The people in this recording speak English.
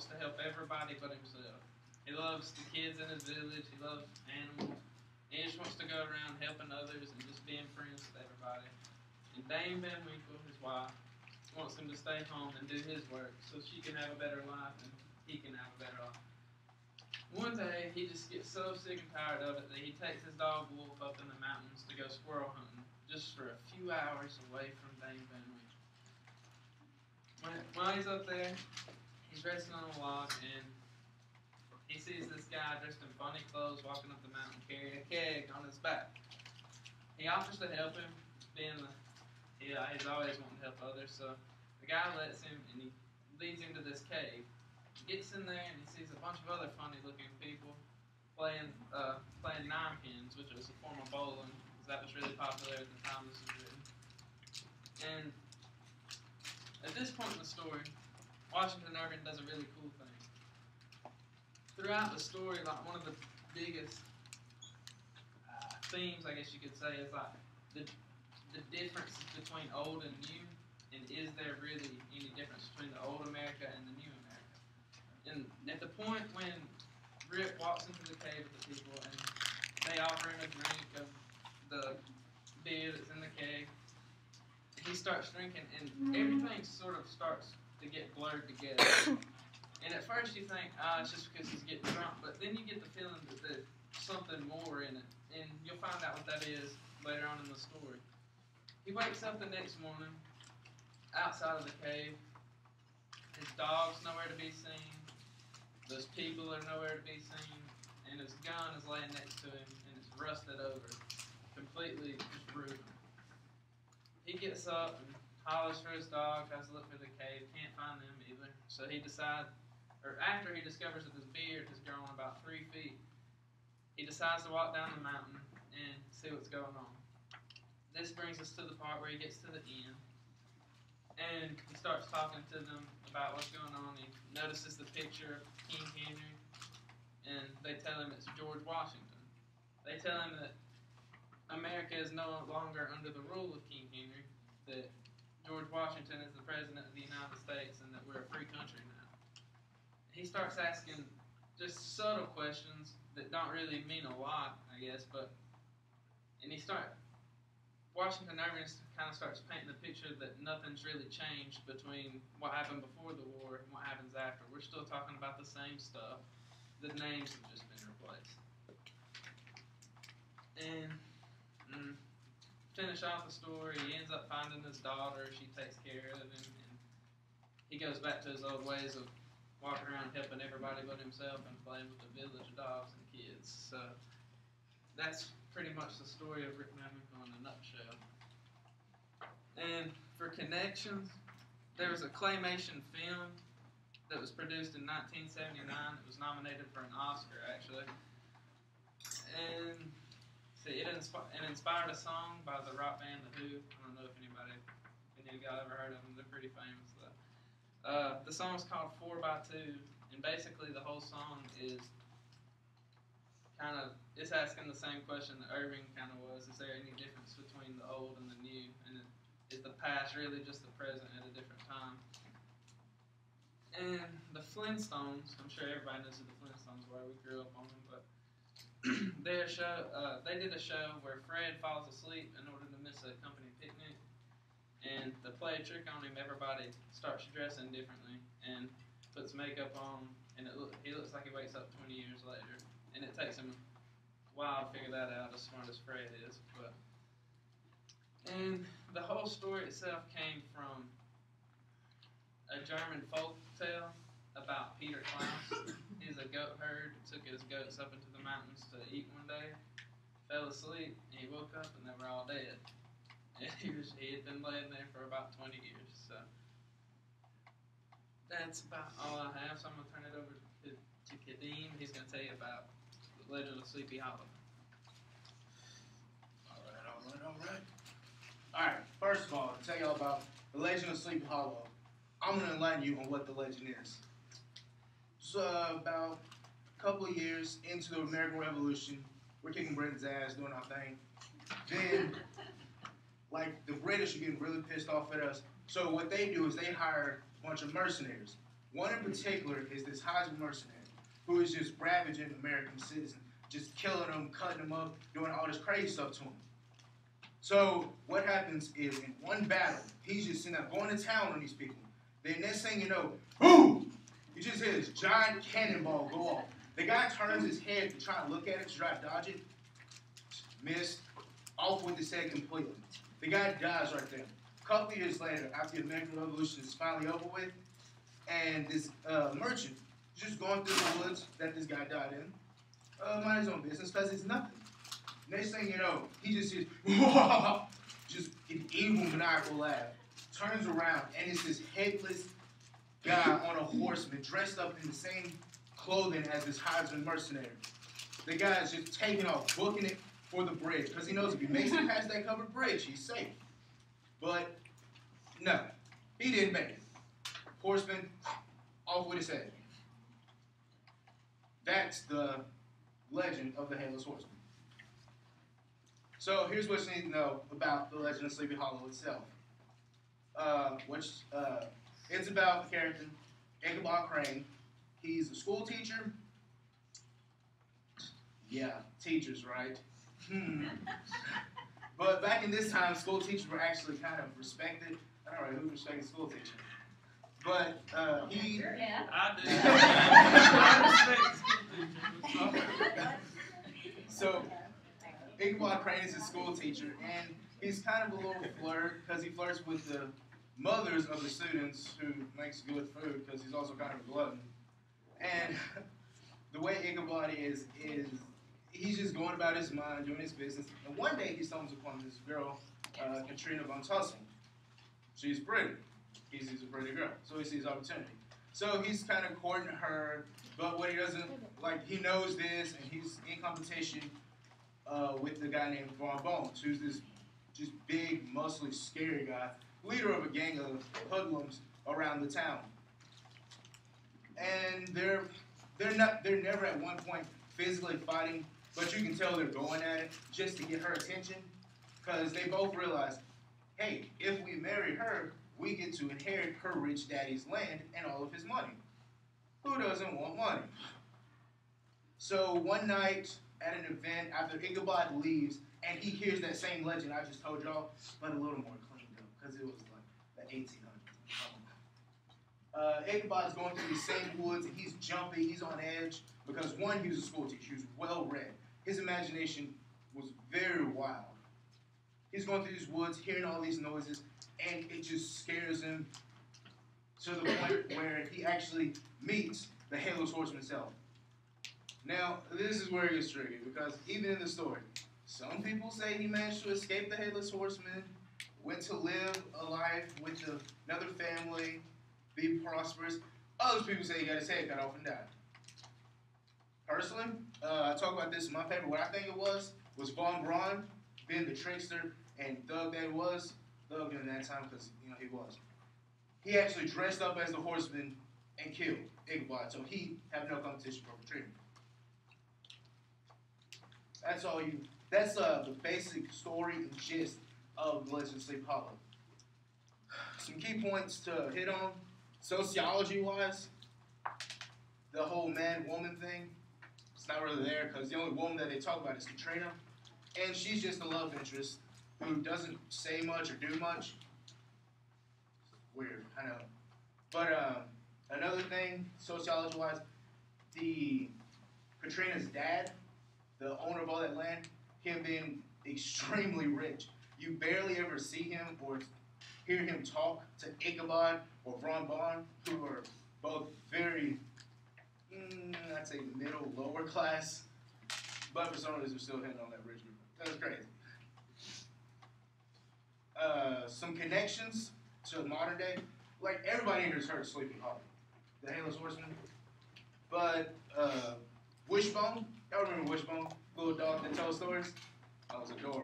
wants to help everybody but himself. He loves the kids in his village. He loves animals. He just wants to go around helping others and just being friends with everybody. And Dame Van Winkle, his wife, wants him to stay home and do his work so she can have a better life and he can have a better life. One day, he just gets so sick and tired of it that he takes his dog Wolf up in the mountains to go squirrel hunting just for a few hours away from Dame Van Winkle. While he's up there, he's resting on a log and he sees this guy dressed in funny clothes walking up the mountain carrying a keg on his back. He offers to help him, he's always wanting to help others, so the guy lets him and he leads him to this cave. He gets in there and he sees a bunch of other funny-looking people playing ninepins, which was a form of bowling, because that was really popular at the time this was written. And at this point in the story, Washington Irving does a really cool thing. Throughout the story, like one of the biggest themes, I guess you could say, is like the differences between old and new, and is there really any difference between the old America and the new America? And at the point when Rip walks into the cave with the people and they offer him a drink of the beer that's in the keg, he starts drinking and everything sort of starts to get blurred together. And at first you think, it's just because he's getting drunk, but then you get the feeling that there's something more in it, and you'll find out what that is later on in the story. He wakes up the next morning outside of the cave. His dog's nowhere to be seen. Those people are nowhere to be seen. And his gun is laying next to him, and it's rusted over, completely just ruined. He gets up and hollers for his dog, tries to look for the cave, can't find them either. So he decides, or after he discovers that his beard has grown about 3 feet, he decides to walk down the mountain and see what's going on. This brings us to the part where he gets to the end, and he starts talking to them about what's going on. He notices the picture of King Henry, and they tell him it's George Washington. They tell him that America is no longer under the rule of King Henry, that George Washington is the President of the United States, and that we're a free country now. He starts asking just subtle questions that don't really mean a lot, I guess, and Washington Irving kind of starts painting the picture that nothing's really changed between what happened before the war and what happens after. We're still talking about the same stuff. The names have just been replaced. And finish off the story, he ends up finding his daughter. She takes care of him, and he goes back to his old ways of walking around helping everybody but himself and playing with the village dogs and kids. So that's pretty much the story of Rick Van Winkle in a nutshell. And for connections, there was a claymation film that was produced in 1979. It was nominated for an Oscar, actually. And it inspired a song by the rock band The Who. I don't know if any of y'all ever heard of them. They're pretty famous, though. The song's called 4x2, and basically the whole song is it's asking the same question that Irving kind of was. Is there any difference between the old and the new? And is the past really just the present at a different time? And the Flintstones, I'm sure everybody knows who the Flintstones were. We grew up on them, but they did a show where Fred falls asleep in order to miss a company picnic, and to play a trick on him, everybody starts dressing differently and puts makeup on, and he looks like he wakes up 20 years later, and it takes him a while to figure that out, as smart as Fred is. And the whole story itself came from a German folk tale about Peter Klaus. He's a goat herd, took his goats up into the mountains to eat one day, fell asleep, and he woke up and they were all dead. And he had been laying there for about 20 years. So that's about all I have. So I'm going to turn it over to Kadeem. He's going to tell you about the Legend of Sleepy Hollow. All right, first of all, to tell y'all about the Legend of Sleepy Hollow, I'm going to enlighten you on what the legend is. So about a couple of years into the American Revolution, we're kicking Britain's ass, doing our thing. Then, the British are getting really pissed off at us. So what they do is they hire a bunch of mercenaries. One in particular is this Heisman mercenary who is just ravaging American citizens, just killing them, cutting them up, doing all this crazy stuff to them. So what happens is in one battle, he's just sitting there going to town on these people. Then next thing you know, boom! You just hear this giant cannonball go off. The guy turns his head to try and look at it, to try to dodge it. Missed. Off with his head completely. The guy dies right there. A couple years later, after the American Revolution is finally over with, and this merchant just going through the woods that this guy died in, mind his own business because it's nothing. Next thing you know, he just sees, just an evil maniacal laugh. Turns around, and it's this headless guy on a horseman dressed up in the same clothing as this Heisman mercenary. The guy is just taking off, booking it for the bridge because he knows if he makes it past that covered bridge, he's safe. But no, he didn't make it. Horseman, off with his head. That's the legend of the Headless Horseman. So here's what you need to know about the legend of Sleepy Hollow itself. It's about the character, Ichabod Crane. He's a school teacher. Yeah, teachers, right? But back in this time, school teachers were actually kind of respected. I don't know who respected school teachers. But he... Yeah. I do. I respect school teachers. So, Ichabod Crane is a school teacher, and he's kind of a little flirt because he flirts with the mothers of the students who makes good food because he's also kind of a glutton. And the way Ichabod is he's just going about his mind, doing his business. And one day he stumbles upon this girl, Katrina von Tussing. She's pretty. He sees a pretty girl, so he sees opportunity. So he's kind of courting her, but what he doesn't, like, he knows this, and he's in competition with the guy named Von Bones, who's this just big, muscly, scary guy, leader of a gang of hoodlums around the town. And they're never at one point physically fighting, but you can tell they're going at it just to get her attention, because they both realize, hey, if we marry her, we get to inherit her rich daddy's land and all of his money. Who doesn't want money? So one night at an event, after Ichabod leaves, and he hears that same legend I just told y'all, but a little more cleaned up, because it was like the 1800s. Ichabod's going through these same woods, and he's jumping, he's on edge, because one, he was a school teacher, he was well-read. His imagination was very wild. He's going through these woods, hearing all these noises, and it just scares him to the point where he actually meets the Headless Horseman himself. Now, this is where it gets tricky, because even in the story, some people say he managed to escape the Headless Horseman, went to live a life with another family, be prosperous. Other people say he got his head cut off and died. Personally, I talk about this in my paper. What I think it was Von Braun being the trickster and thug that he was. Thug in that time because, he was. He actually dressed up as the horseman and killed Ichabod, so he had no competition for treatment. That's the basic story and gist of the Legend of Sleepy Hollow. Some key points to hit on. Sociology-wise, the whole man-woman thing, it's not really there because the only woman that they talk about is Katrina, and she's just a love interest who doesn't say much or do much. Weird, I know. But another thing, sociology-wise, Katrina's dad, the owner of all that land, him being extremely rich. You barely ever see him or hear him talk to Ichabod or Von Braun, who are both very, I'd say middle, lower class, but for some reason still hitting on that rich group. That's crazy. Some connections to modern day, like everybody here has heard of Sleepy Hollow, the Headless Horseman, but Wishbone, y'all remember Wishbone, little dog that tells stories? That was adorable.